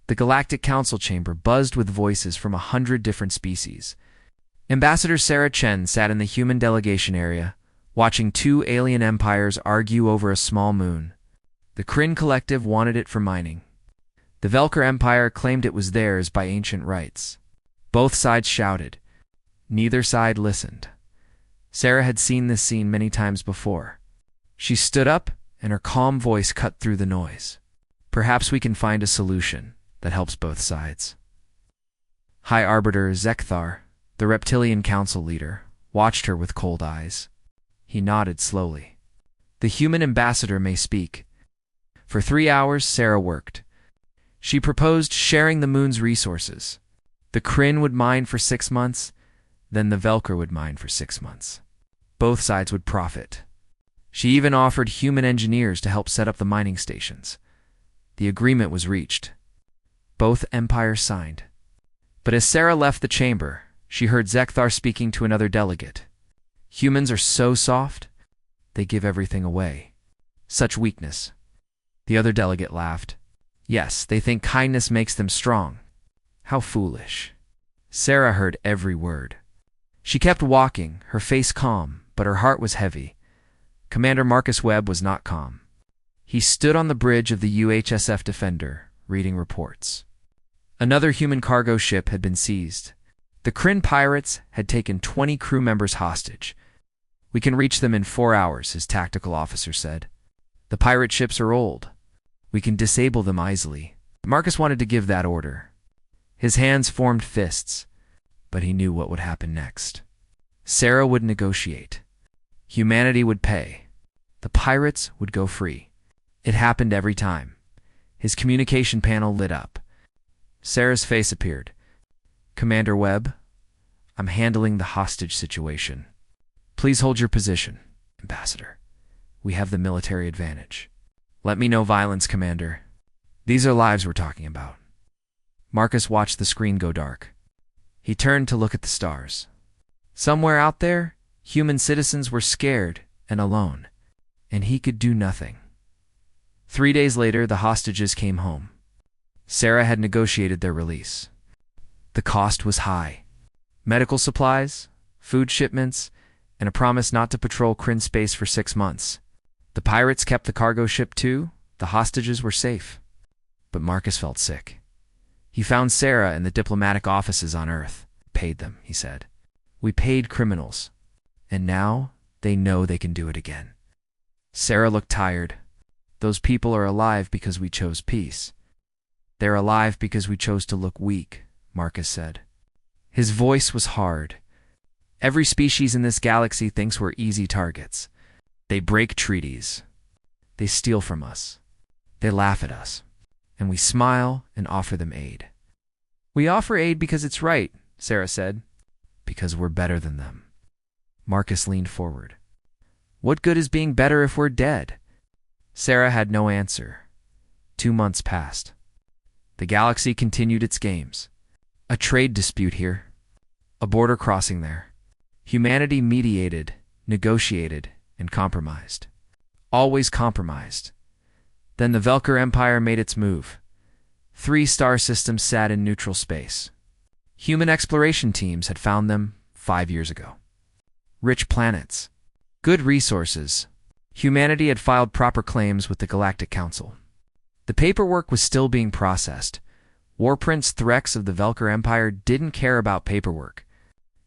The Galactic Council chamber buzzed with voices from 100 different species. Ambassador Sarah Chen sat in the human delegation area, watching two alien empires argue over a small moon. The Kryn Collective wanted it for mining. The Velker Empire claimed it was theirs by ancient rights. Both sides shouted. Neither side listened. Sarah had seen this scene many times before. She stood up, and her calm voice cut through the noise. Perhaps we can find a solution that helps both sides. High Arbiter Zekthar, the Reptilian Council leader, watched her with cold eyes. He nodded slowly. The human ambassador may speak. For 3 hours, Sarah worked. She proposed sharing the moon's resources. The Kryn would mine for 6 months, then the Velker would mine for 6 months. Both sides would profit. She even offered human engineers to help set up the mining stations. The agreement was reached. Both empires signed. But as Sarah left the chamber, she heard Zekthar speaking to another delegate. Humans are so soft, they give everything away. Such weakness. The other delegate laughed. Yes, they think kindness makes them strong. How foolish. Sarah heard every word. She kept walking, her face calm, but her heart was heavy. Commander Marcus Webb was not calm. He stood on the bridge of the UHSF Defender, reading reports. Another human cargo ship had been seized. The Kryn pirates had taken 20 crew members hostage. We can reach them in 4 hours, his tactical officer said. The pirate ships are old. We can disable them easily. Marcus wanted to give that order. His hands formed fists, but he knew what would happen next. Sarah would negotiate. Humanity would pay. The pirates would go free. It happened every time. His communication panel lit up. Sarah's face appeared. Commander Webb, I'm handling the hostage situation. Please hold your position, Ambassador. We have the military advantage. Let me know violence, Commander. These are lives we're talking about. Marcus watched the screen go dark. He turned to look at the stars. Somewhere out there, human citizens were scared and alone, and he could do nothing. 3 days later, the hostages came home. Sarah had negotiated their release. The cost was high. Medical supplies, food shipments, and a promise not to patrol Kryn space for 6 months. The pirates kept the cargo ship too. The hostages were safe. But Marcus felt sick. He found Sarah in the diplomatic offices on Earth. Paid them, he said. We paid criminals. And now they know they can do it again. Sarah looked tired. Those people are alive because we chose peace. They're alive because we chose to look weak, Marcus said. His voice was hard. Every species in this galaxy thinks we're easy targets. They break treaties. They steal from us. They laugh at us. And we smile and offer them aid. We offer aid because it's right, Sarah said. Because we're better than them. Marcus leaned forward. What good is being better if we're dead? Sarah had no answer. 2 months passed. The galaxy continued its games. A trade dispute here. A border crossing there. Humanity mediated, negotiated, and compromised. Always compromised. Then the Velker Empire made its move. 3 star systems sat in neutral space. Human exploration teams had found them 5 years ago. Rich planets. Good resources. Humanity had filed proper claims with the Galactic Council. The paperwork was still being processed. War Prince Threx of the Velker Empire didn't care about paperwork.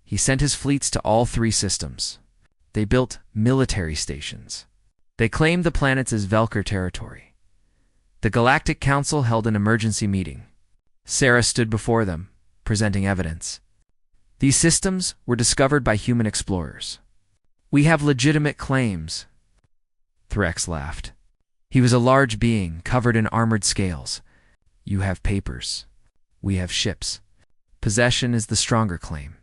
He sent his fleets to all 3 systems. They built military stations. They claimed the planets as Velker territory. The Galactic Council held an emergency meeting. Sarah stood before them, presenting evidence. These systems were discovered by human explorers. We have legitimate claims. Threx laughed. He was a large being, covered in armored scales. You have papers. We have ships. Possession is the stronger claim.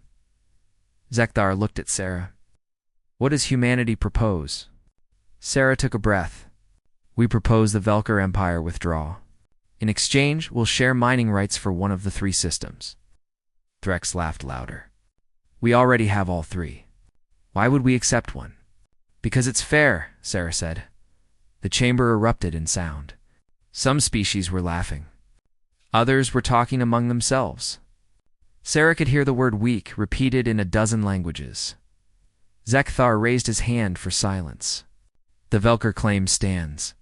Zekthar looked at Sarah. What does humanity propose? Sarah took a breath. We propose the Velker Empire withdraw. In exchange, we'll share mining rights for one of the 3 systems. Threx laughed louder. We already have all 3. Why would we accept one? Because it's fair, Sarah said. The chamber erupted in sound. Some species were laughing. Others were talking among themselves. Sarah could hear the word weak repeated in a dozen languages. Zekthar raised his hand for silence. The Velker claim stands.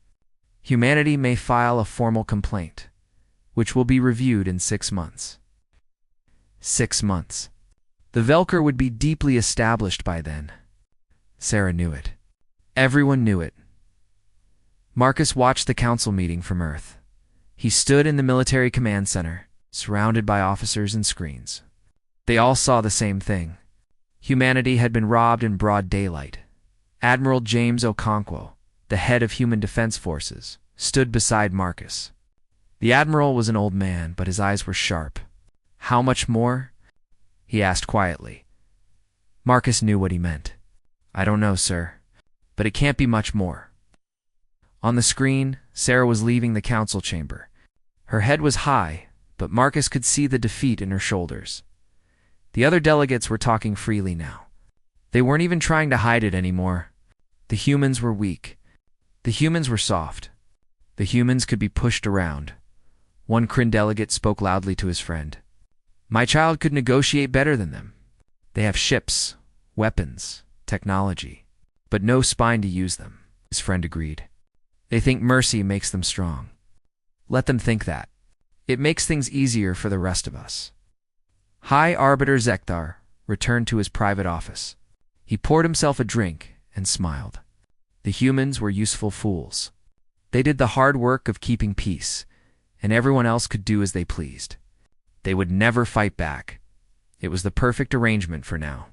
Humanity may file a formal complaint, which will be reviewed in 6 months. 6 months. The Velker would be deeply established by then. Sarah knew it. Everyone knew it. Marcus watched the council meeting from Earth. He stood in the military command center, surrounded by officers and screens. They all saw the same thing. Humanity had been robbed in broad daylight. Admiral James Okonkwo, the head of Human Defense Forces, stood beside Marcus. The admiral was an old man, but his eyes were sharp. "How much more?" he asked quietly. Marcus knew what he meant. "I don't know, sir, but it can't be much more." On the screen, Sarah was leaving the council chamber. Her head was high, but Marcus could see the defeat in her shoulders. The other delegates were talking freely now. They weren't even trying to hide it anymore. The humans were weak. The humans were soft. The humans could be pushed around. One Kryn delegate spoke loudly to his friend. "My child could negotiate better than them. They have ships, weapons, technology, but no spine to use them," his friend agreed. "They think mercy makes them strong. Let them think that. It makes things easier for the rest of us." High Arbiter Zekthar returned to his private office. He poured himself a drink and smiled. The humans were useful fools. They did the hard work of keeping peace, and everyone else could do as they pleased. They would never fight back. It was the perfect arrangement for now.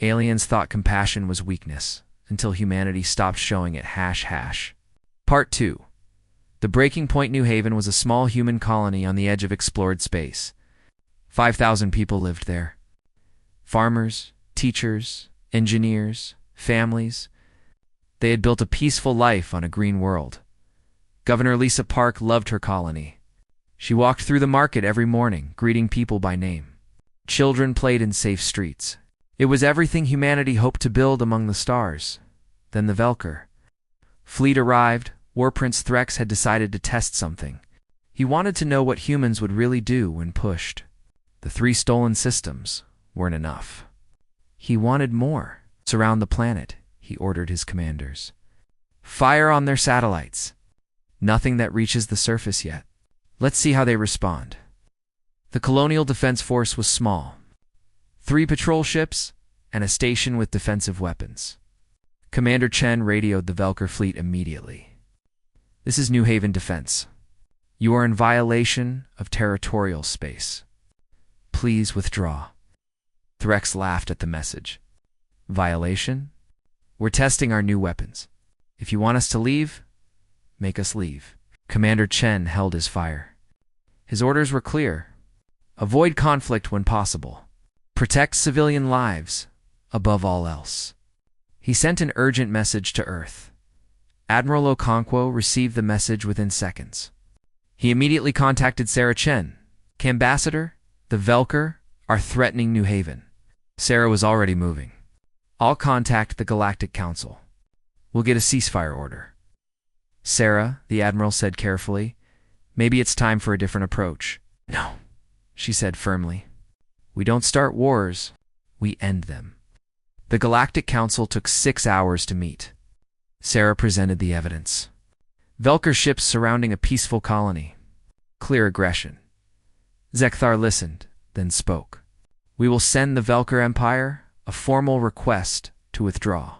Aliens thought compassion was weakness, until humanity stopped showing it. Part 2. The Breaking Point New Haven was a small human colony on the edge of explored space. 5,000 people lived there. Farmers, teachers, engineers, families. They had built a peaceful life on a green world. Governor Lisa Park loved her colony. She walked through the market every morning, greeting people by name. Children played in safe streets. It was everything humanity hoped to build among the stars. Then the Velker. Fleet arrived. War Prince Threx had decided to test something. He wanted to know what humans would really do when pushed. The 3 stolen systems weren't enough. He wanted more. "Surround the planet," he ordered his commanders. "Fire on their satellites. Nothing that reaches the surface yet. Let's see how they respond." The Colonial Defense Force was small. 3 patrol ships and a station with defensive weapons. Commander Chen radioed the Velker fleet immediately. "This is New Haven Defense. You are in violation of territorial space. Please withdraw." Threx laughed at the message. "Violation? We're testing our new weapons. If you want us to leave, make us leave." Commander Chen held his fire. His orders were clear. Avoid conflict when possible. Protect civilian lives above all else. He sent an urgent message to Earth. Admiral Okonkwo received the message within seconds. He immediately contacted Sarah Chen. "Ambassador, the Velker are threatening New Haven." Sarah was already moving. "I'll contact the Galactic Council. We'll get a ceasefire order." "Sarah," the Admiral said carefully, "maybe it's time for a different approach." "No," she said firmly. "We don't start wars, we end them." The Galactic Council took 6 hours to meet. Sarah presented the evidence. Velker ships surrounding a peaceful colony. Clear aggression. Zekthar listened, then spoke. "We will send the Velker Empire a formal request to withdraw.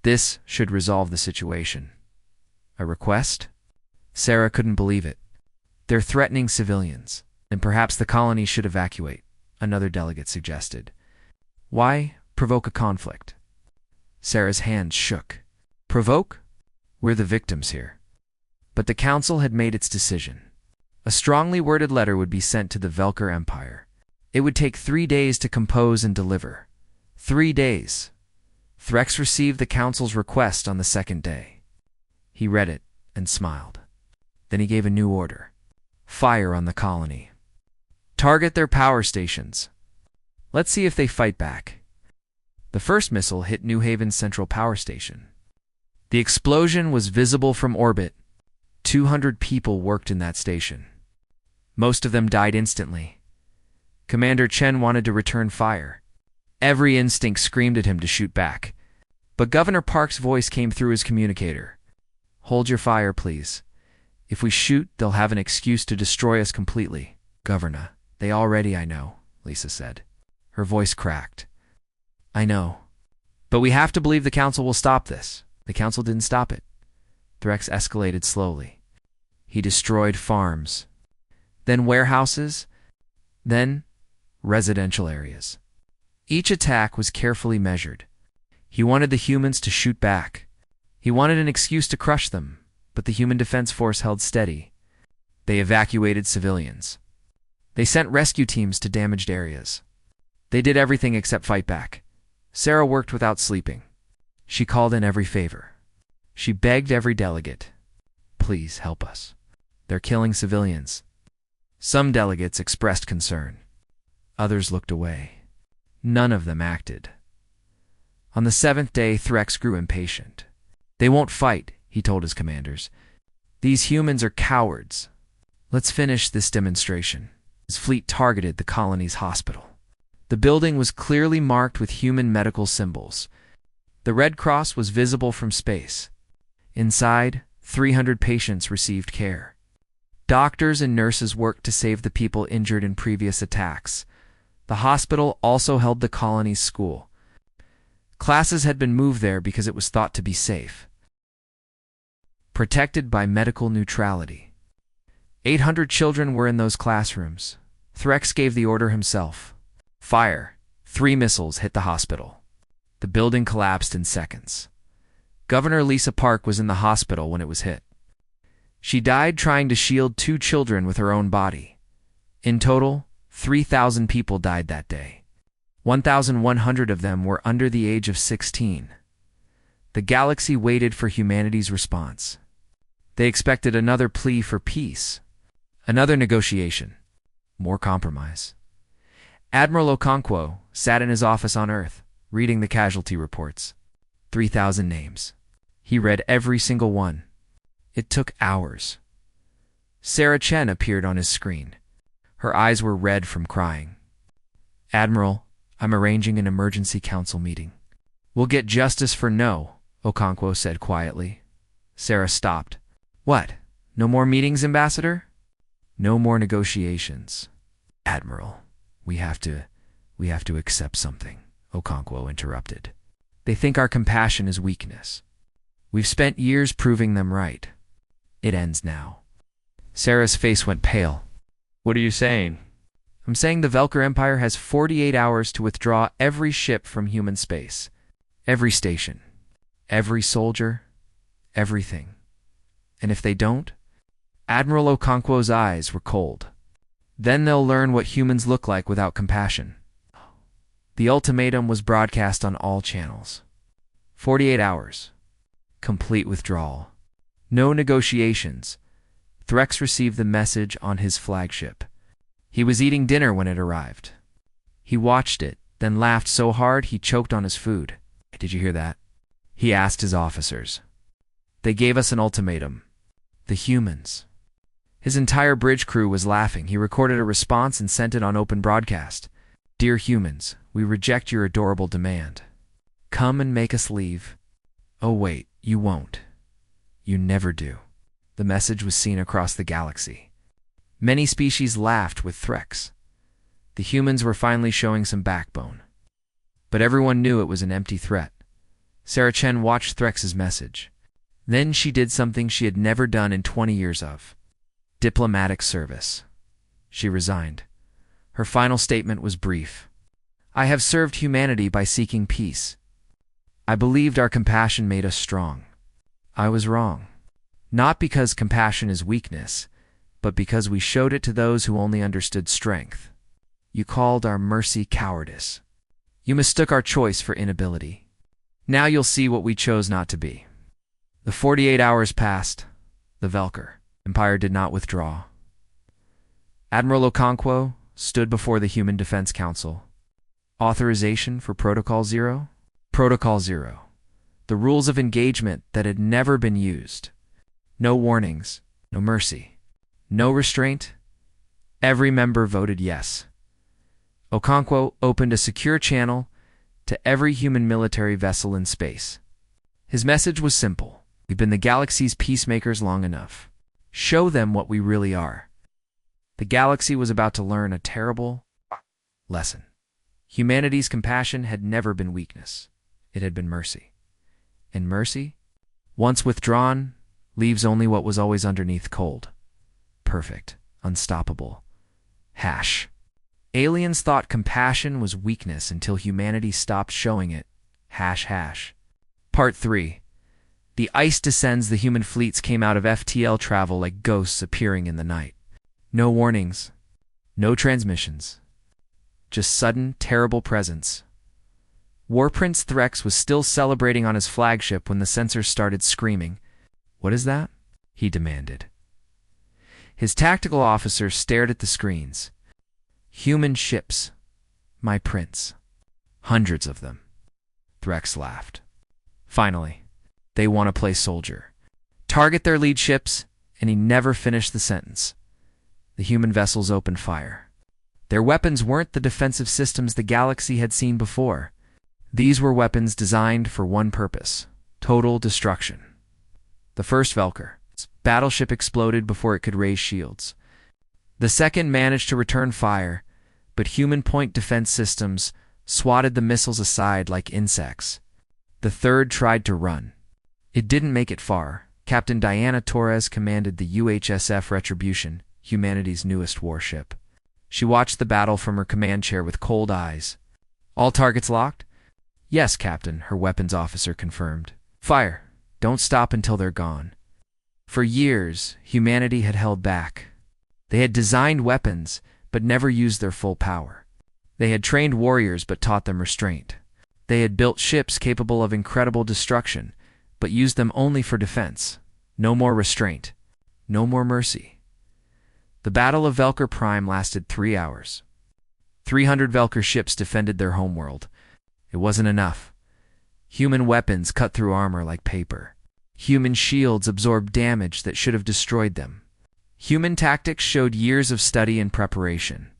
This should resolve the situation." "A request?" Sarah couldn't believe it. "They're threatening civilians, and perhaps the colony should evacuate," another delegate suggested. "Why provoke a conflict?" Sarah's hands shook. "Provoke? We're the victims here." But the council had made its decision. A strongly worded letter would be sent to the Velker Empire. It would take 3 days to compose and deliver. 3 days. Threx received the council's request on the 2nd day. He read it and smiled. Then he gave a new order. Fire on the colony. Target their power stations. Let's see if they fight back. The first missile hit New Haven's central power station. The explosion was visible from orbit. 200 people worked in that station. Most of them died instantly. Commander Chen wanted to return fire. Every instinct screamed at him to shoot back. But Governor Park's voice came through his communicator. "Hold your fire, please. If we shoot, they'll have an excuse to destroy us completely." "Governor, they already, I know," Lisa said. Her voice cracked. "I know. But we have to believe the council will stop this." The council didn't stop it. Threx escalated slowly. He destroyed farms, then warehouses, then residential areas. Each attack was carefully measured. He wanted the humans to shoot back. He wanted an excuse to crush them, but the human defense force held steady. They evacuated civilians. They sent rescue teams to damaged areas. They did everything except fight back. Sarah worked without sleeping. She called in every favor. She begged every delegate, "Please help us. They're killing civilians." Some delegates expressed concern. Others looked away. None of them acted. On the 7th day, Threx grew impatient. "They won't fight," he told his commanders. "These humans are cowards. Let's finish this demonstration." His fleet targeted the colony's hospital. The building was clearly marked with human medical symbols. The Red Cross was visible from space. Inside, 300 patients received care. Doctors and nurses worked to save the people injured in previous attacks. The hospital also held the colony's school. Classes had been moved there because it was thought to be safe. Protected by medical neutrality. 800 children were in those classrooms. Threx gave the order himself. Fire. 3 missiles hit the hospital. The building collapsed in seconds. Governor Lisa Park was in the hospital when it was hit. She died trying to shield 2 children with her own body. In total, 3,000 people died that day. 1,100 of them were under the age of 16. The galaxy waited for humanity's response. They expected another plea for peace, another negotiation, more compromise. Admiral Okonkwo sat in his office on Earth, reading the casualty reports. 3,000 names. He read every single one. It took hours. Sarah Chen appeared on his screen. Her eyes were red from crying. "Admiral, I'm arranging an emergency council meeting." "We'll get justice for no," Okonkwo said quietly. Sarah stopped. "What? No more meetings, Ambassador?" "No more negotiations. Admiral, we have to accept something," Okonkwo interrupted. "They think our compassion is weakness. We've spent years proving them right. It ends now." Sarah's face went pale. "What are you saying?" "I'm saying the Velker Empire has 48 hours to withdraw every ship from human space. Every station. Every soldier. Everything. And if they don't..." Admiral Okonkwo's eyes were cold. "Then they'll learn what humans look like without compassion." The ultimatum was broadcast on all channels. 48 hours. Complete withdrawal. No negotiations. Threx received the message on his flagship. He was eating dinner when it arrived. He watched it, then laughed so hard he choked on his food. "Did you hear that?" he asked his officers. "They gave us an ultimatum. The humans." His entire bridge crew was laughing. He recorded a response and sent it on open broadcast. "Dear humans, we reject your adorable demand. Come and make us leave." "Oh wait, you won't. You never do." The message was seen across the galaxy. Many species laughed with Threx. The humans were finally showing some backbone. But everyone knew it was an empty threat. Sarah Chen watched Threx's message. Then she did something she had never done in 20 years of. Diplomatic service. She resigned. Her final statement was brief. "I have served humanity by seeking peace. I believed our compassion made us strong. I was wrong. Not because compassion is weakness, but because we showed it to those who only understood strength. You called our mercy cowardice. You mistook our choice for inability. Now you'll see what we chose not to be." The 48 hours passed. The Velker Empire did not withdraw. Admiral Okonkwo stood before the Human Defense Council. Authorization for Protocol Zero? Protocol Zero. The rules of engagement that had never been used. No warnings, No mercy. No restraint. Every member voted yes. Okonkwo opened a secure channel to every human military vessel in space. His message was simple. We've been the galaxy's peacemakers long enough. Show them what we really are. The galaxy was about to learn a terrible lesson. Humanity's compassion had never been weakness. It had been mercy. And mercy, once withdrawn, leaves only what was always underneath: cold, perfect, unstoppable. Hash. Aliens thought compassion was weakness until humanity stopped showing it. Hash hash. Part 3. The ice descends. The human fleets came out of FTL travel like ghosts appearing in the night. No warnings. No transmissions. Just sudden, terrible presence. War Prince Threx was still celebrating on his flagship when the sensors started screaming. "What is that?" he demanded. His tactical officer stared at the screens. "Human ships, my prince. Hundreds of them." Threx laughed. "Finally, they want to play soldier. Target their lead ships," and he never finished the sentence. The human vessels opened fire. Their weapons weren't the defensive systems the galaxy had seen before. These were weapons designed for one purpose: total destruction. The first Velker's battleship exploded before it could raise shields. The second managed to return fire, but human point defense systems swatted the missiles aside like insects. The third tried to run. It didn't make it far. Captain Diana Torres commanded the UHSF Retribution, humanity's newest warship. She watched the battle from her command chair with cold eyes. "All targets locked?" "Yes, Captain," her weapons officer confirmed. "Fire. Don't stop until they're gone." For years, humanity had held back. They had designed weapons, but never used their full power. They had trained warriors, but taught them restraint. They had built ships capable of incredible destruction, but used them only for defense. No more restraint. No more mercy. The Battle of Velker Prime lasted 3 hours. 300 Velker ships defended their homeworld. It wasn't enough. Human weapons cut through armor like paper. Human shields absorbed damage that should have destroyed them. Human tactics showed years of study and preparation.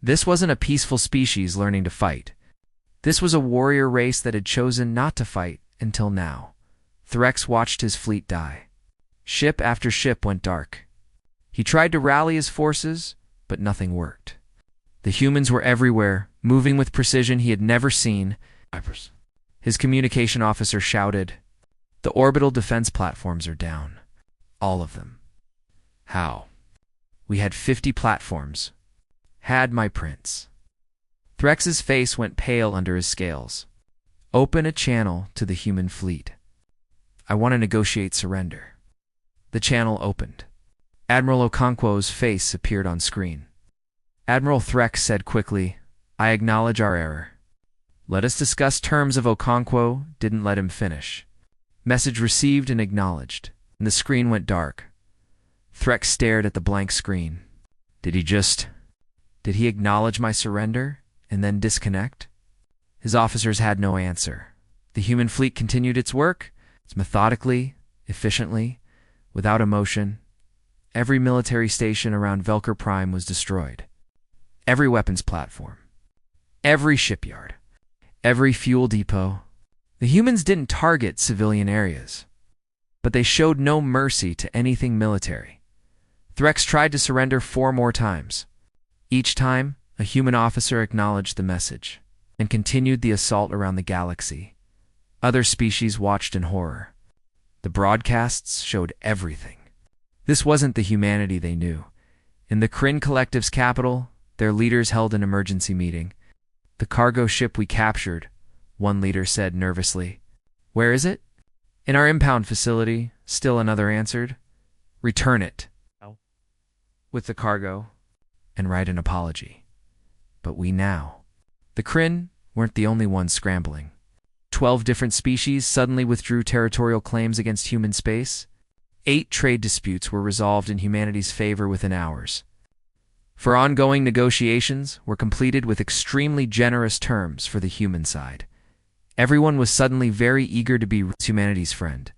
This wasn't a peaceful species learning to fight. This was a warrior race that had chosen not to fight until now. Threx watched his fleet die. Ship after ship went dark. He tried to rally his forces, but nothing worked. The humans were everywhere, moving with precision he had never seen. His communication officer shouted, "The orbital defense platforms are down. All of them." "How?" "We had 50 platforms." "Had, my prince." Threx's face went pale under his scales. "Open a channel to the human fleet. I want to negotiate surrender." The channel opened. Admiral Okonkwo's face appeared on screen. Admiral Threx said quickly, "I acknowledge our error." "Let us discuss terms." Of Okonkwo didn't let him finish. Message received and acknowledged, and the screen went dark. Threx stared at the blank screen. Did he acknowledge my surrender and then disconnect? His officers had no answer. The human fleet continued its work, methodically, efficiently, without emotion. Every military station around Velker Prime was destroyed. Every weapons platform. Every shipyard. Every fuel depot. The humans didn't target civilian areas, but they showed no mercy to anything military. Threx tried to surrender 4 more times. Each time, a human officer acknowledged the message and continued the assault around the galaxy. Other species watched in horror. The broadcasts showed everything. This wasn't the humanity they knew. In the Kryn Collective's capital, their leaders held an emergency meeting. "The cargo ship we captured," one leader said nervously. "Where is it?" "In our impound facility," still another answered. "Return it with the cargo and write an apology." But we now. The Kryn weren't the only ones scrambling. 12 different species suddenly withdrew territorial claims against human space. 8 trade disputes were resolved in humanity's favor within hours. For ongoing negotiations were completed with extremely generous terms for the human side. Everyone was suddenly very eager to be humanity's friend.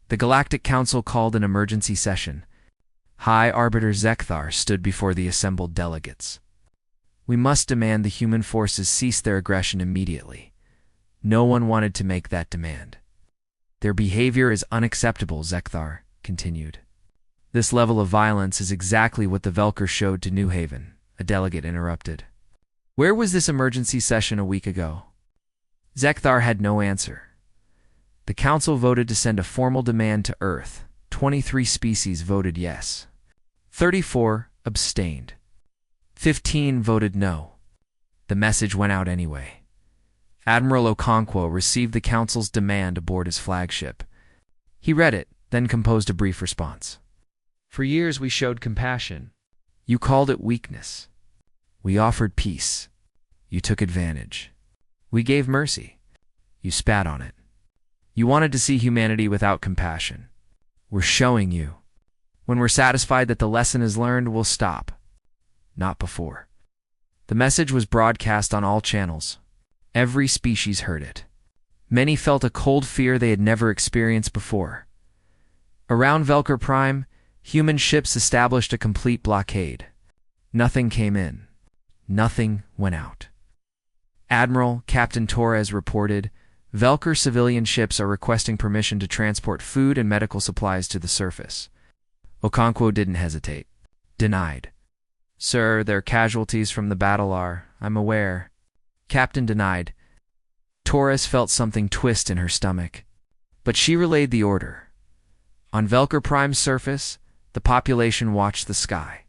The Galactic Council called an emergency session. High Arbiter Zekthar stood before the assembled delegates. We must demand the human forces cease their aggression immediately. No one wanted to make that demand. Their behavior is unacceptable, Zekthar continued. This level of violence is exactly what the Velker showed to New Haven, a delegate interrupted. Where was this emergency session a week ago? Zekthar had no answer. The council voted to send a formal demand to Earth. 23 species voted yes. 34 abstained. 15 voted no. The message went out anyway. Admiral Okonkwo received the council's demand aboard his flagship. He read it, then composed a brief response. For years we showed compassion. You called it weakness. We offered peace. You took advantage. We gave mercy. You spat on it. You wanted to see humanity without compassion. We're showing you. When we're satisfied that the lesson is learned, we'll stop. Not before. The message was broadcast on all channels. Every species heard it. Many felt a cold fear they had never experienced before. Around Velker Prime, human ships established a complete blockade. Nothing came in. Nothing went out. Admiral Captain Torres reported, Velker civilian ships are requesting permission to transport food and medical supplies to the surface. Okonkwo didn't hesitate. Denied. Sir, their casualties from the battle are, I'm aware. Captain denied. Torres felt something twist in her stomach. But she relayed the order. On Velker Prime's surface, the population watched the sky.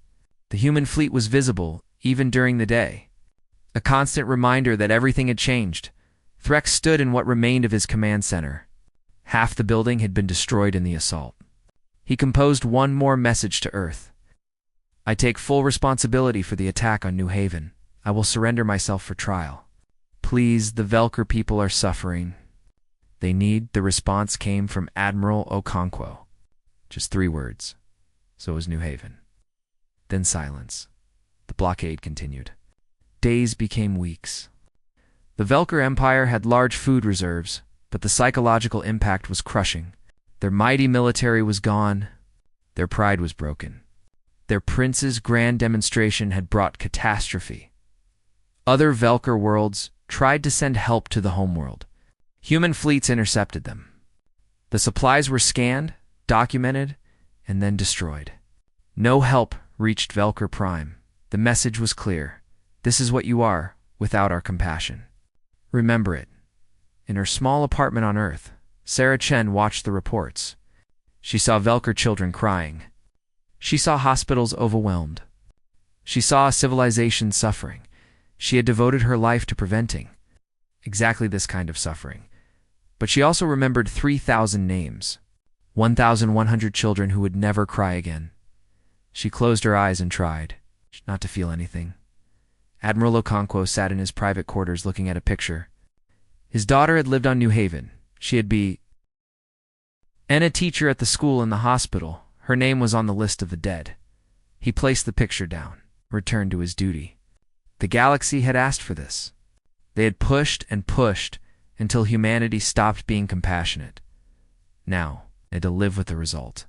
The human fleet was visible, even during the day. A constant reminder that everything had changed. Threx stood in what remained of his command center. Half the building had been destroyed in the assault. He composed one more message to Earth. I take full responsibility for the attack on New Haven. I will surrender myself for trial. Please, the Velker people are suffering. They need. The response came from Admiral Okonkwo. Just 3 words. So was New Haven. Then silence. The blockade continued. Days became weeks. The Velker Empire had large food reserves, but the psychological impact was crushing. Their mighty military was gone. Their pride was broken. Their prince's grand demonstration had brought catastrophe. Other Velker worlds tried to send help to the homeworld. Human fleets intercepted them. The supplies were scanned, documented, and then destroyed. No help reached Velker Prime. The message was clear. This is what you are without our compassion. Remember it. In her small apartment on Earth, Sarah Chen watched the reports. She saw Velker children crying. She saw hospitals overwhelmed. She saw a civilization suffering. She had devoted her life to preventing exactly this kind of suffering. But she also remembered 3,000 names, 1,100 children who would never cry again. She closed her eyes and tried not to feel anything. Admiral Okonkwo sat in his private quarters looking at a picture. His daughter had lived on New Haven. She had been a teacher at the school and the hospital. Her name was on the list of the dead. He placed the picture down, returned to his duty. The galaxy had asked for this. They had pushed and pushed until humanity stopped being compassionate. Now, they had to live with the result.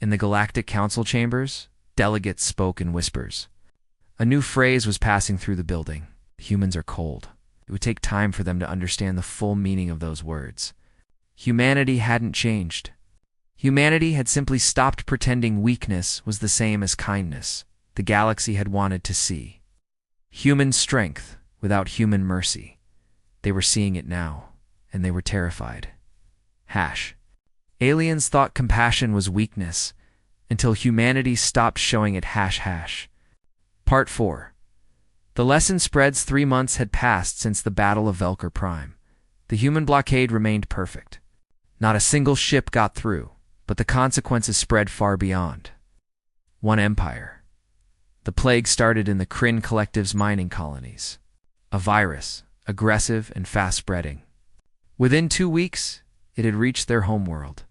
In the Galactic Council chambers, delegates spoke in whispers. A new phrase was passing through the building. Humans are cold. It would take time for them to understand the full meaning of those words. Humanity hadn't changed. Humanity had simply stopped pretending weakness was the same as kindness the galaxy had wanted to see. Human strength without human mercy. They were seeing it now, and they were terrified. Aliens thought compassion was weakness until humanity stopped showing it #. Part 4. The lesson spreads. 3 months had passed since the Battle of Velker Prime. The human blockade remained perfect. Not a single ship got through, but the consequences spread far beyond. One empire. The plague started in the Kryn Collective's mining colonies. A virus, aggressive and fast-spreading. Within 2 weeks, it had reached their homeworld.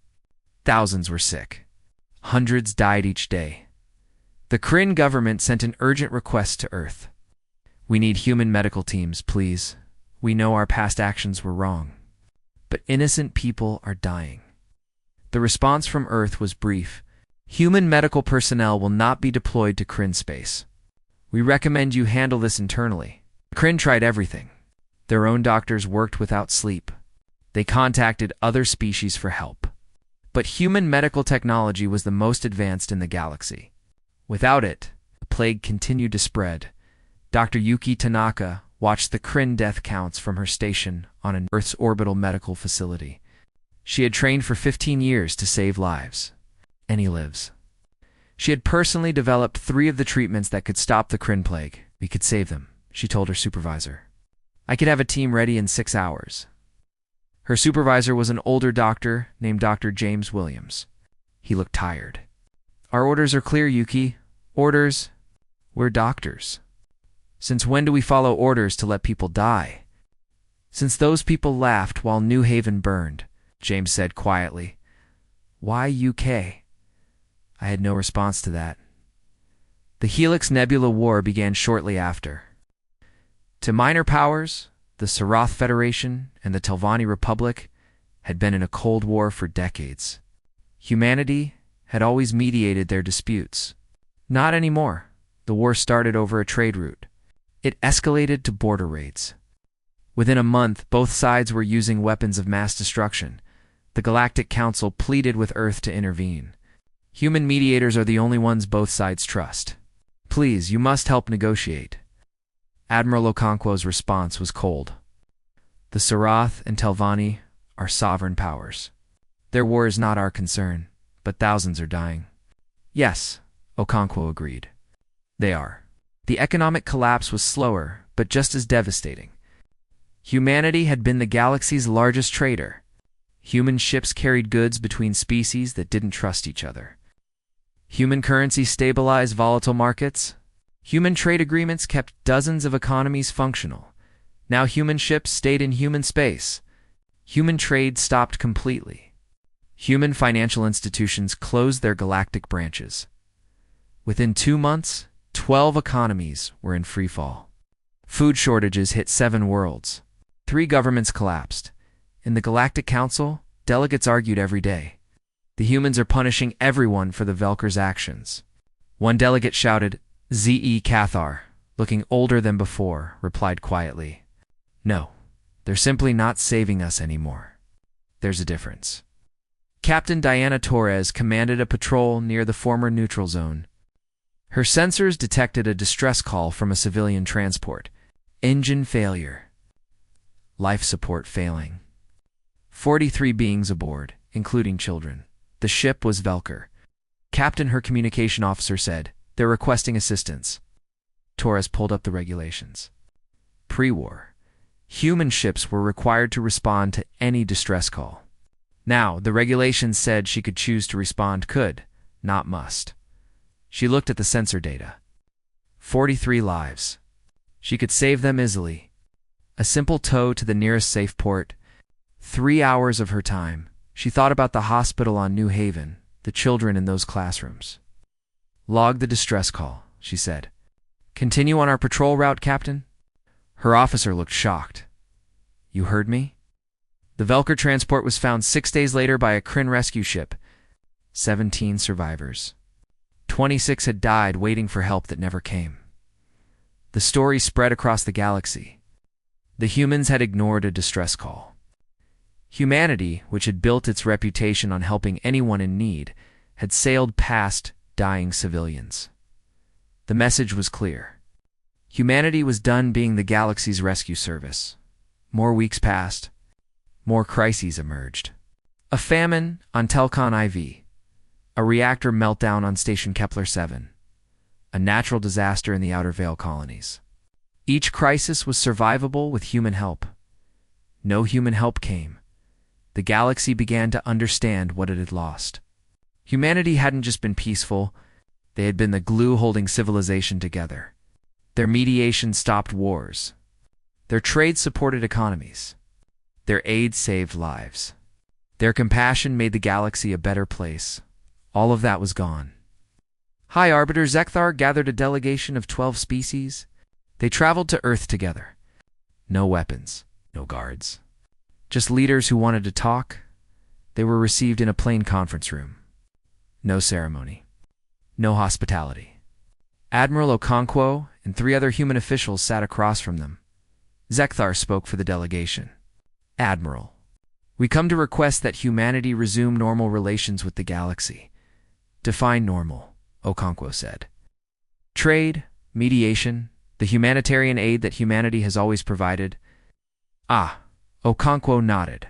Thousands were sick. Hundreds died each day. The Kryn government sent an urgent request to Earth. We need human medical teams, please. We know our past actions were wrong. But innocent people are dying. The response from Earth was brief. Human medical personnel will not be deployed to Kryn space. We recommend you handle this internally. Kryn tried everything. Their own doctors worked without sleep. They contacted other species for help. But human medical technology was the most advanced in the galaxy. Without it, the plague continued to spread. Dr. Yuki Tanaka watched the Kryn death counts from her station on an Earth's orbital medical facility. She had trained for 15 years to save lives. And he lives. She had personally developed 3 of the treatments that could stop the Kryn plague. We could save them, she told her supervisor. I could have a team ready in 6 hours. Her supervisor was an older doctor named Dr. James Williams. He looked tired. Our orders are clear, Yuki. Orders? We're doctors. Since when do we follow orders to let people die? Since those people laughed while New Haven burned, James said quietly. Why UK? I had no response to that. The Helix Nebula War began shortly after. To minor powers, the Sarath Federation and the Telvanni Republic had been in a Cold War for decades. Humanity had always mediated their disputes. Not anymore. The war started over a trade route. It escalated to border raids. Within a month, both sides were using weapons of mass destruction. The Galactic Council pleaded with Earth to intervene. Human mediators are the only ones both sides trust. Please, you must help negotiate. Admiral Okonkwo's response was cold. The Sarath and Telvanni are sovereign powers. Their war is not our concern, but thousands are dying. Yes, Okonkwo agreed. They are. The economic collapse was slower, but just as devastating. Humanity had been the galaxy's largest trader. Human ships carried goods between species that didn't trust each other. Human currency stabilized volatile markets. Human trade agreements kept dozens of economies functional. Now human ships stayed in human space. Human trade stopped completely. Human financial institutions closed their galactic branches. Within 2 months, 12 economies were in freefall. Food shortages hit 7 worlds. 3 governments collapsed. In the Galactic Council, delegates argued every day. The humans are punishing everyone for the Velkers' actions. One delegate shouted, Z.E. Cathar, looking older than before, replied quietly, No, they're simply not saving us anymore. There's a difference. Captain Diana Torres commanded a patrol near the former neutral zone. Her sensors detected a distress call from a civilian transport. Engine failure. Life support failing. 43 beings aboard, including children. The ship was Velker. Captain, her communication officer, said, They're requesting assistance. Torres pulled up the regulations. Pre-war, human ships were required to respond to any distress call. Now, the regulations said she could choose to respond could, not must. She looked at the sensor data. 43 lives. She could save them easily. A simple tow to the nearest safe port. 3 hours of her time. She thought about the hospital on New Haven, the children in those classrooms. Log the distress call, she said. Continue on our patrol route, Captain? Her officer looked shocked. You heard me? The Velker transport was found 6 days later by a Kryn rescue ship. 17 survivors. 26 had died waiting for help that never came. The story spread across the galaxy. The humans had ignored a distress call. Humanity, which had built its reputation on helping anyone in need, had sailed past dying civilians. The message was clear. Humanity was done being the galaxy's rescue service. More weeks passed. More crises emerged. A famine on Telcon IV. A reactor meltdown on Station Kepler 7. A natural disaster in the Outer Veil colonies. Each crisis was survivable with human help. No human help came. The galaxy began to understand what it had lost. Humanity hadn't just been peaceful, they had been the glue holding civilization together. Their mediation stopped wars. Their trade supported economies. Their aid saved lives. Their compassion made the galaxy a better place. All of that was gone. High Arbiter Zekthar gathered a delegation of 12 species. They traveled to Earth together. No weapons, no guards. Just leaders who wanted to talk. They were received in a plain conference room. No ceremony. No hospitality. Admiral Okonkwo and 3 other human officials sat across from them. Zekthar spoke for the delegation. Admiral, we come to request that humanity resume normal relations with the galaxy. Define normal, Okonkwo said. Trade, mediation, the humanitarian aid that humanity has always provided. Ah, Okonkwo nodded.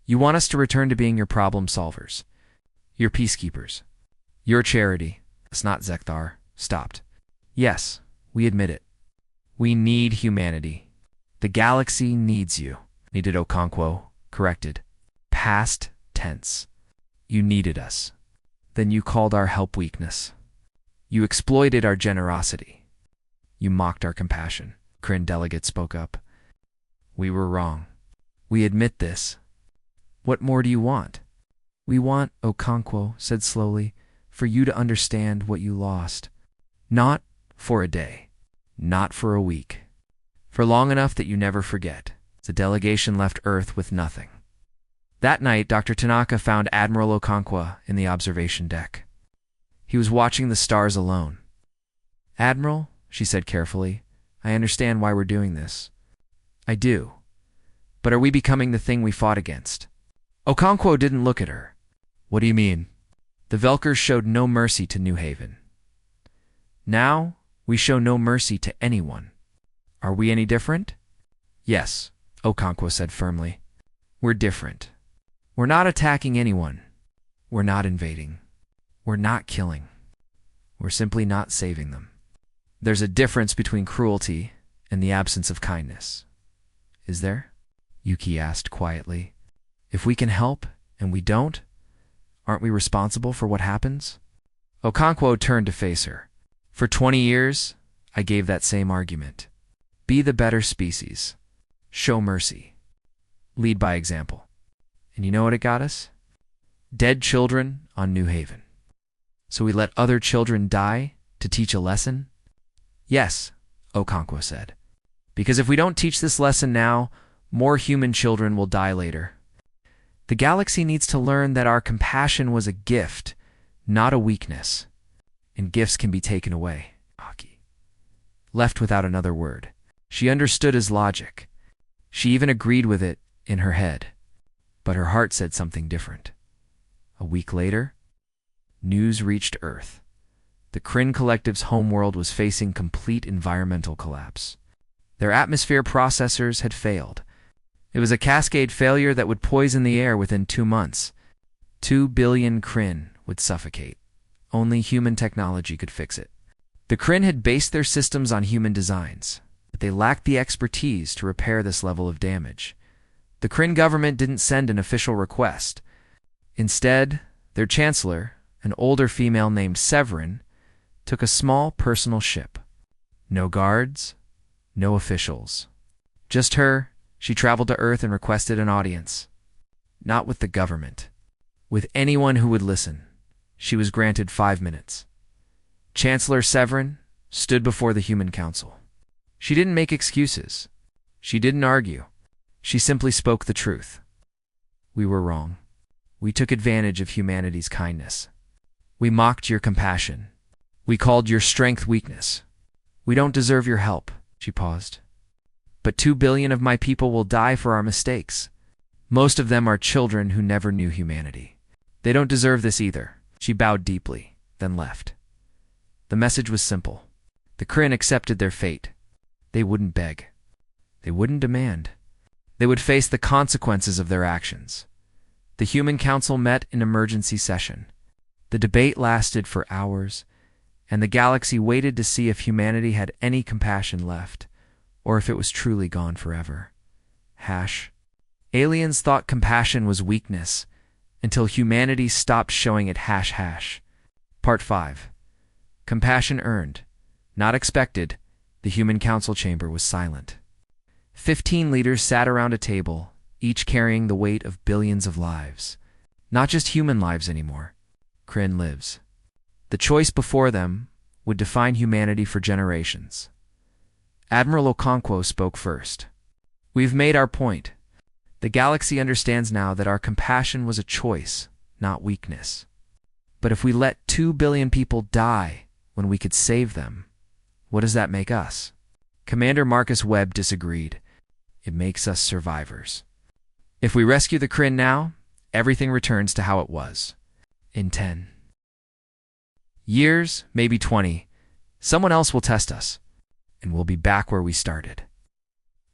You want us to return to being your problem solvers, your peacekeepers, your charity. That's not Zekthar. Stopped. Yes, we admit it. We need humanity. The galaxy needs you. Needed, Okonkwo corrected. Past tense. You needed us. Then you called our help weakness. You exploited our generosity. You mocked our compassion. Kryn delegate spoke up. We were wrong. We admit this. What more do you want? We want, Okonkwo said slowly, for you to understand what you lost. Not for a day. Not for a week. For long enough that you never forget. The delegation left Earth with nothing. That night, Dr. Tanaka found Admiral Okonkwo in the observation deck. He was watching the stars alone. Admiral, she said carefully, I understand why we're doing this. I do. But are we becoming the thing we fought against? Okonkwo didn't look at her. What do you mean? The Velkers showed no mercy to New Haven. Now, we show no mercy to anyone. Are we any different? Yes, Okonkwo said firmly. We're different. We're not attacking anyone. We're not invading. We're not killing. We're simply not saving them. There's a difference between cruelty and the absence of kindness. Is there? Yuki asked quietly. If we can help and we don't, aren't we responsible for what happens? Okonkwo turned to face her. For 20 years, I gave that same argument. Be the better species. Show mercy. Lead by example. And you know what it got us? Dead children on New Haven. So we let other children die to teach a lesson? Yes, Okonkwo said. Because if we don't teach this lesson now, more human children will die later. The galaxy needs to learn that our compassion was a gift, not a weakness. And gifts can be taken away. Left without another word. She understood his logic. She even agreed with it in her head. But her heart said something different. A week later, news reached Earth. The Kryn Collective's homeworld was facing complete environmental collapse. Their atmosphere processors had failed. It was a cascade failure that would poison the air within 2 months. 2 billion Kryn would suffocate. Only human technology could fix it. The Kryn had based their systems on human designs, but they lacked the expertise to repair this level of damage. The Kryn government didn't send an official request. Instead, their chancellor, an older female named Severin, took a small personal ship. No guards, no officials. Just her, she traveled to Earth and requested an audience. Not with the government. With anyone who would listen. She was granted 5 minutes. Chancellor Severin stood before the Human Council. She didn't make excuses. She didn't argue. She simply spoke the truth. We were wrong. We took advantage of humanity's kindness. We mocked your compassion. We called your strength weakness. We don't deserve your help, she paused. But 2 billion of my people will die for our mistakes. Most of them are children who never knew humanity. They don't deserve this either. She bowed deeply, then left. The message was simple. The Kryn accepted their fate. They wouldn't beg. They wouldn't demand. They would face the consequences of their actions. The Human Council met in emergency session. The debate lasted for hours, and the galaxy waited to see if humanity had any compassion left, or if it was truly gone forever. Aliens thought compassion was weakness, until humanity stopped showing it #. Part 5. Compassion earned. Not expected. The Human Council chamber was silent. 15 leaders sat around a table, each carrying the weight of billions of lives. Not just human lives anymore. Kryn lives. The choice before them would define humanity for generations. Admiral Okonkwo spoke first. We've made our point. The galaxy understands now that our compassion was a choice, not weakness. But if we let 2 billion people die when we could save them, what does that make us? Commander Marcus Webb disagreed. It makes us survivors. If we rescue the Kryn now, everything returns to how it was. In 10 years, maybe 20, someone else will test us, and we'll be back where we started.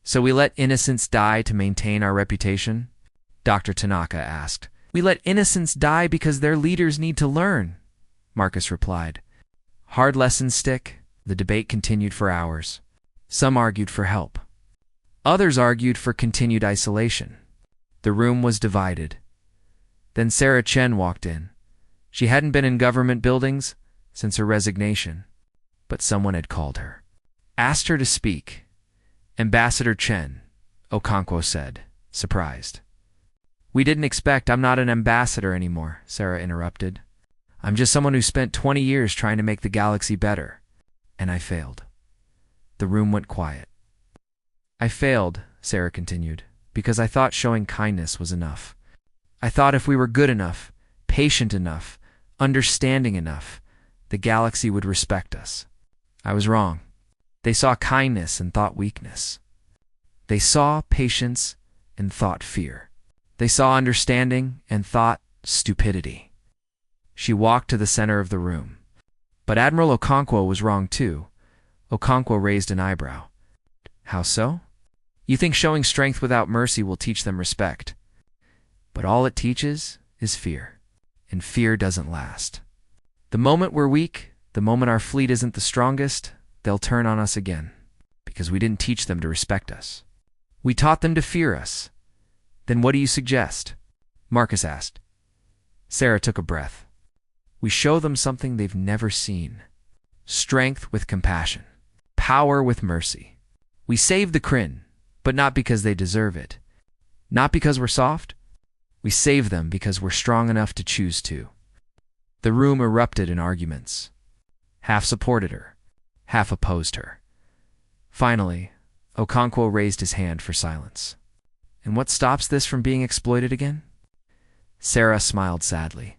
So we let innocents die to maintain our reputation? Dr. Tanaka asked. We let innocents die because their leaders need to learn, Marcus replied. Hard lessons stick. The debate continued for hours. Some argued for help. Others argued for continued isolation. The room was divided. Then Sarah Chen walked in. She hadn't been in government buildings since her resignation, but someone had called her. Asked her to speak. Ambassador Chen, Okonkwo said, surprised. We didn't expect. I'm not an ambassador anymore, Sarah interrupted. I'm just someone who spent 20 years trying to make the galaxy better. And I failed. The room went quiet. I failed, Sarah continued, because I thought showing kindness was enough. I thought if we were good enough, patient enough, understanding enough, the galaxy would respect us. I was wrong. They saw kindness and thought weakness. They saw patience and thought fear. They saw understanding and thought stupidity. She walked to the center of the room. But Admiral Okonkwo was wrong too. Okonkwo raised an eyebrow. How so? You think showing strength without mercy will teach them respect. But all it teaches is fear. And fear doesn't last. The moment we're weak, the moment our fleet isn't the strongest, they'll turn on us again. Because we didn't teach them to respect us. We taught them to fear us. Then what do you suggest? Marcus asked. Sarah took a breath. We show them something they've never seen. Strength with compassion. Power with mercy. We save the Kryn, but not because they deserve it. Not because we're soft. We save them because we're strong enough to choose to. The room erupted in arguments. Half supported her, half opposed her. Finally, Okonkwo raised his hand for silence. And what stops this from being exploited again? Sarah smiled sadly.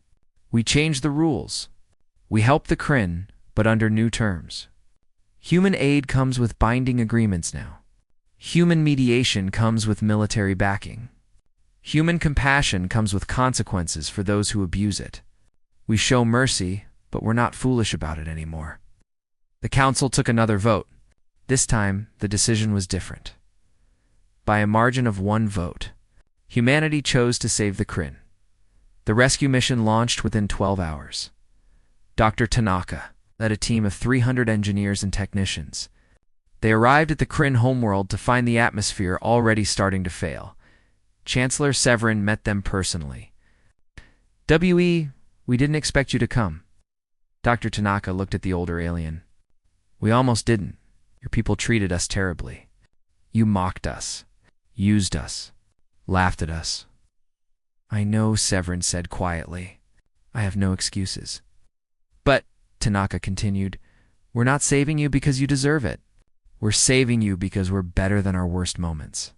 We changed the rules. We help the Kryn, but under new terms. Human aid comes with binding agreements now. Human mediation comes with military backing. Human compassion comes with consequences for those who abuse it. We show mercy, but we're not foolish about it anymore. The council took another vote. This time, the decision was different. By a margin of 1 vote, humanity chose to save the Kryn. The rescue mission launched within 12 hours. Dr. Tanaka led a team of 300 engineers and technicians. They arrived at the Kryn homeworld to find the atmosphere already starting to fail. Chancellor Severin met them personally. We didn't expect you to come. Dr. Tanaka looked at the older alien. We almost didn't. Your people treated us terribly. You mocked us, used us, laughed at us. I know, Severin said quietly. I have no excuses. But, Tanaka continued, we're not saving you because you deserve it. We're saving you because we're better than our worst moments.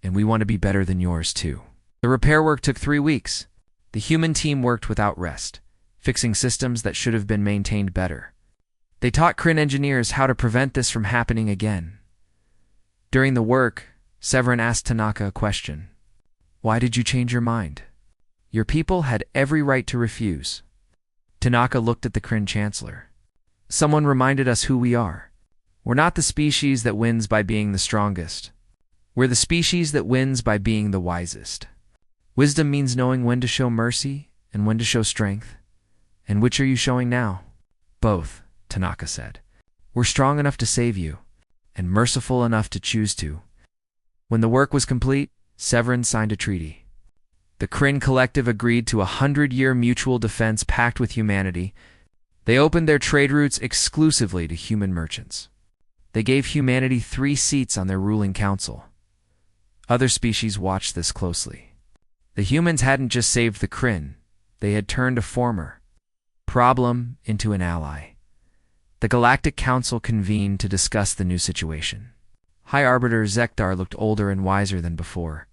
And we want to be better than yours too. The repair work took 3 weeks. The human team worked without rest, fixing systems that should have been maintained better. They taught Kryn engineers how to prevent this from happening again. During the work, Severin asked Tanaka a question. Why did you change your mind? Your people had every right to refuse. Tanaka looked at the Kryn Chancellor. Someone reminded us who we are. We're not the species that wins by being the strongest. We're the species that wins by being the wisest. Wisdom means knowing when to show mercy and when to show strength. And which are you showing now? Both, Tanaka said. We're strong enough to save you, and merciful enough to choose to. When the work was complete, Severin signed a treaty. The Kryn Collective agreed to a 100-year mutual defense pact with humanity. They opened their trade routes exclusively to human merchants. They gave humanity 3 seats on their ruling council. Other species watched this closely. The humans hadn't just saved the Kryn, they had turned a former problem into an ally. The Galactic Council convened to discuss the new situation. High Arbiter Zekdar looked older and wiser than before.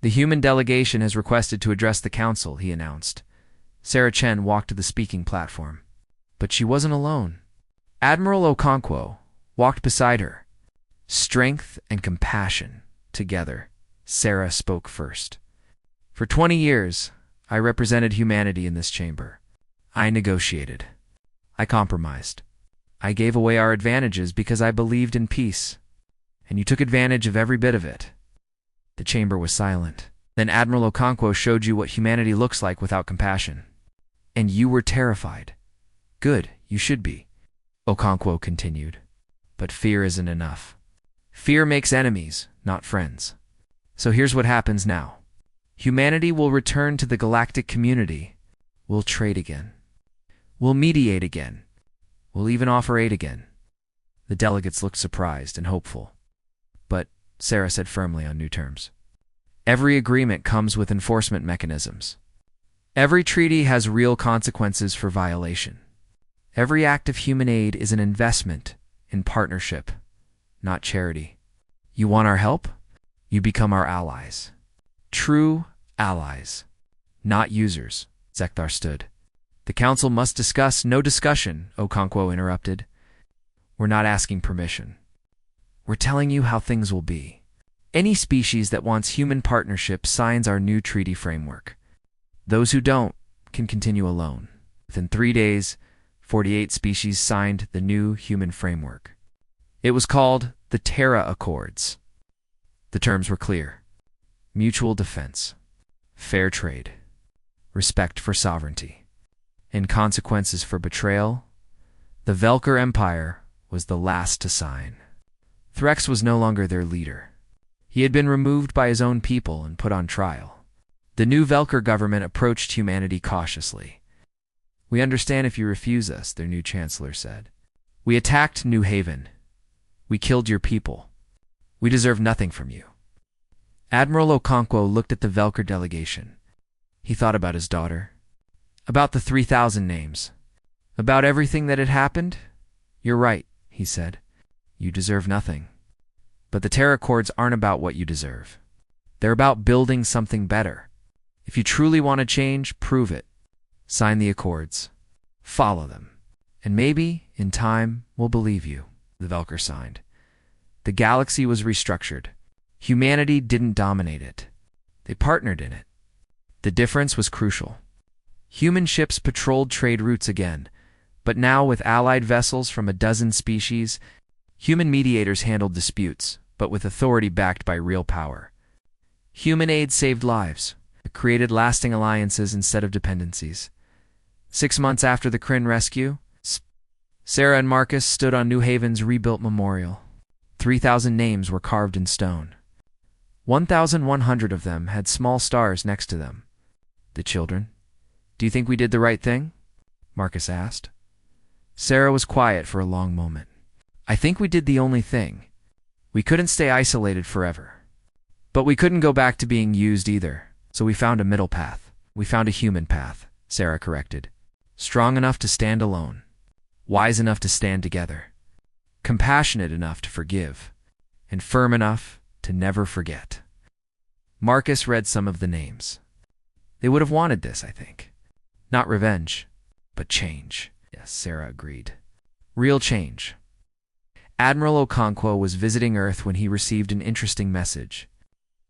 The human delegation has requested to address the council, he announced. Sarah Chen walked to the speaking platform. But she wasn't alone. Admiral Okonkwo walked beside her. Strength and compassion together. Sarah spoke first. For 20 years, I represented humanity in this chamber. I negotiated. I compromised. I gave away our advantages because I believed in peace. And you took advantage of every bit of it. The chamber was silent. Then Admiral Okonkwo showed you what humanity looks like without compassion. And you were terrified. Good, you should be. Okonkwo continued. But fear isn't enough. Fear makes enemies, not friends. So here's what happens now. Humanity will return to the galactic community. We'll trade again. We'll mediate again. We'll even offer aid again. The delegates looked surprised and hopeful. But, Sarah said firmly on new terms, every agreement comes with enforcement mechanisms. Every treaty has real consequences for violation. Every act of human aid is an investment in partnership, not charity. You want our help? You become our allies. True allies, not users. Zekthar stood. The council must discuss. No discussion, Okonkwo interrupted. We're not asking permission. We're telling you how things will be. Any species that wants human partnership signs our new treaty framework. Those who don't can continue alone. Within 3 days, 48 species signed the new human framework. It was called the Terra Accords. The terms were clear. Mutual defense, fair trade, respect for sovereignty, and consequences for betrayal. The Velker Empire was the last to sign. Threx was no longer their leader. He had been removed by his own people and put on trial. The new Velker government approached humanity cautiously. We understand if you refuse us, their new chancellor said. We attacked New Haven. We killed your people. We deserve nothing from you. Admiral Okonkwo looked at the Velker delegation. He thought about his daughter, about the 3,000 names, about everything that had happened. You're right, he said. You deserve nothing. But the Terra Accords aren't about what you deserve. They're about building something better. If you truly want to change, prove it. Sign the Accords. Follow them. And maybe, in time, we'll believe you. The Velker signed. The galaxy was restructured. Humanity didn't dominate it. They partnered in it. The difference was crucial. Human ships patrolled trade routes again, but now with allied vessels from a dozen species, human mediators handled disputes, but with authority backed by real power. Human aid saved lives. It created lasting alliances instead of dependencies. 6 months after the Kryn rescue, Sarah and Marcus stood on New Haven's rebuilt memorial. 3,000 names were carved in stone. 1,100 of them had small stars next to them. The children. Do you think we did the right thing? Marcus asked. Sarah was quiet for a long moment. I think we did the only thing. We couldn't stay isolated forever. But we couldn't go back to being used either, so we found a middle path. We found a human path, Sarah corrected. Strong enough to stand alone. Wise enough to stand together. Compassionate enough to forgive. And firm enough to never forget. Marcus read some of the names. They would have wanted this, I think. Not revenge, but change. Yes, Sarah agreed. Real change. Admiral Okonkwo was visiting Earth when he received an interesting message.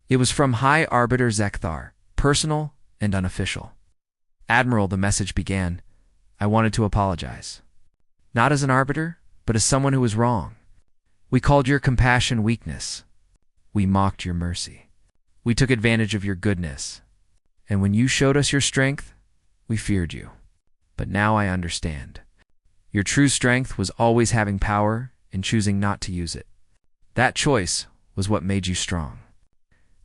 It was from High Arbiter Zekthar, personal and unofficial. Admiral, the message began, I wanted to apologize. Not as an arbiter, but as someone who was wrong. We called your compassion weakness. We mocked your mercy. We took advantage of your goodness. And when you showed us your strength, we feared you. But now I understand. Your true strength was always having power and choosing not to use it. That choice was what made you strong.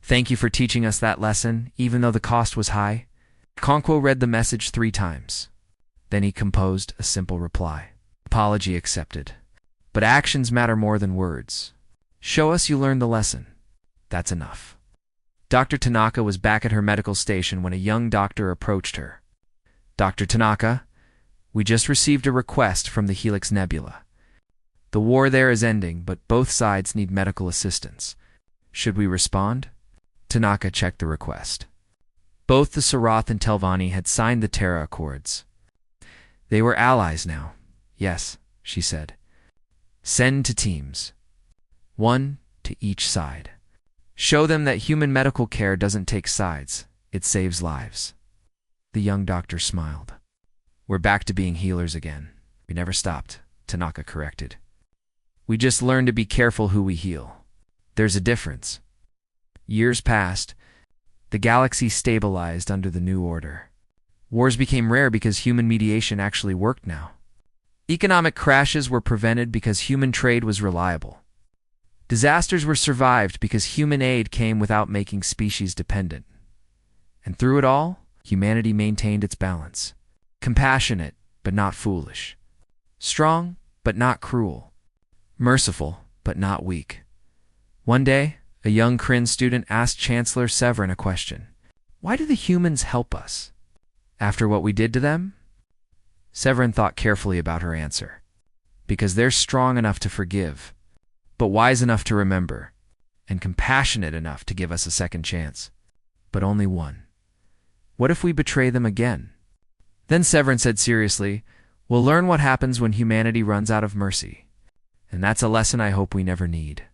Thank you for teaching us that lesson, even though the cost was high. Okonkwo read the message 3 times. Then he composed a simple reply. Apology accepted. But actions matter more than words. Show us you learned the lesson. That's enough. Dr. Tanaka was back at her medical station when a young doctor approached her. Dr. Tanaka, we just received a request from the Helix Nebula. The war there is ending, but both sides need medical assistance. Should we respond? Tanaka checked the request. Both the Sarath and Telvanni had signed the Terra Accords. They were allies now. Yes, she said. Send to teams. One to each side. Show them that human medical care doesn't take sides. It saves lives. The young doctor smiled. We're back to being healers again. We never stopped, Tanaka corrected. We just learned to be careful who we heal. There's a difference. Years passed. The galaxy stabilized under the new order. Wars became rare because human mediation actually worked now. Economic crashes were prevented because human trade was reliable. Disasters were survived because human aid came without making species dependent. And through it all, humanity maintained its balance. Compassionate, but not foolish. Strong, but not cruel. Merciful, but not weak. One day, a young Kryn student asked Chancellor Severin a question. Why do the humans help us? After what we did to them? Severin thought carefully about her answer. Because they're strong enough to forgive, but wise enough to remember, and compassionate enough to give us a second chance. But only one. What if we betray them again? Then Severin said seriously, we'll learn what happens when humanity runs out of mercy. And that's a lesson I hope we never need.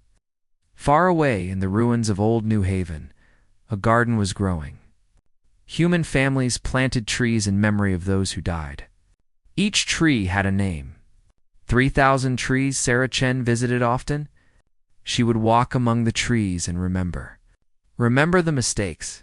Far away in the ruins of old New Haven, a garden was growing. Human families planted trees in memory of those who died. Each tree had a name. 3,000 trees Sarah Chen visited often. She would walk among the trees and remember. Remember the mistakes,